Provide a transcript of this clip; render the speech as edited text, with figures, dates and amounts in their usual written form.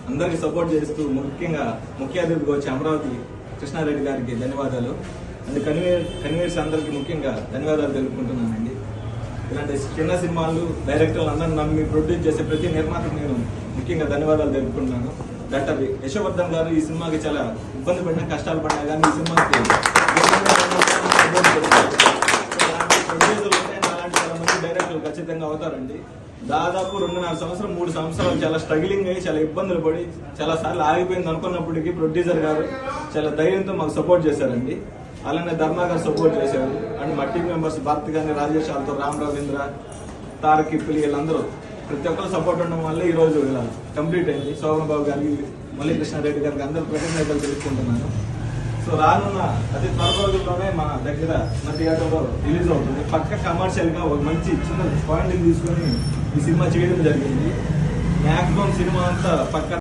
అందరికి సపోర్ట్ చేస్తూ ముఖ్యంగా ముఖ్య అతిథిగా వచ్చి అమరావతి కృష్ణారెడ్డి గారికి ధన్యవాదాలు. అండ్ కన్వీనర్స్ అందరికీ ముఖ్యంగా ధన్యవాదాలు తెలుపుకుంటున్నానండి. ఇలాంటి చిన్న సినిమాలు డైరెక్టర్లు అందరూ నమ్మి ప్రొడ్యూస్ చేసే ప్రతి నిర్మాతకు నేను ముఖ్యంగా ధన్యవాదాలు తెలుపుకుంటున్నాను. డాక్టర్ యశోవర్ధన్ గారు ఈ సినిమాకి చాలా ఇబ్బంది పడినా కష్టాలు పడినా కానీ ఈ సినిమాకి ప్రొడ్యూసర్లు ఉంటే అలాంటి చాలా మంది డైరెక్టర్లు ఖచ్చితంగా అవుతారండి. దాదాపు 2.5 సంవత్సరం 3 సంవత్సరాలు చాలా స్ట్రగిలింగ్ అయ్యి చాలా ఇబ్బందులు పడి చాలా సార్లు ఆగిపోయింది అనుకున్నప్పటికీ ప్రొడ్యూసర్ గారు చాలా ధైర్యంతో మాకు సపోర్ట్ చేశారండి. అలానే ధర్మా గారు సపోర్ట్ చేశారు. అండ్ మా టీం మెంబర్స్ భరత్ గారిని, రాజేష్ ఆల్తో, రామ్ రవీంద్ర, తారక్ ఇప్పిలి వీళ్ళందరూ ప్రతి ఒక్కరు సపోర్ట్ ఉండడం వల్ల ఈ రోజు ఇలా కంప్లీట్ అయింది. శోభన్ బాబు గారికి, మురళీకృష్ణారెడ్డి గారికి అందరూ కృతజ్ఞతలు తెలుసుకుంటున్నాను. సో రానున్న అతి త్వర రోజుల్లోనే మా దగ్గర మా థియేటర్లో రిలీజ్ అవుతుంది. పక్క కమర్షియల్ గా ఒక మంచి చిన్న పాయింట్ తీసుకొని ఈ సినిమా చేయడం జరిగింది. మ్యాక్సిమం సినిమా అంతా పక్క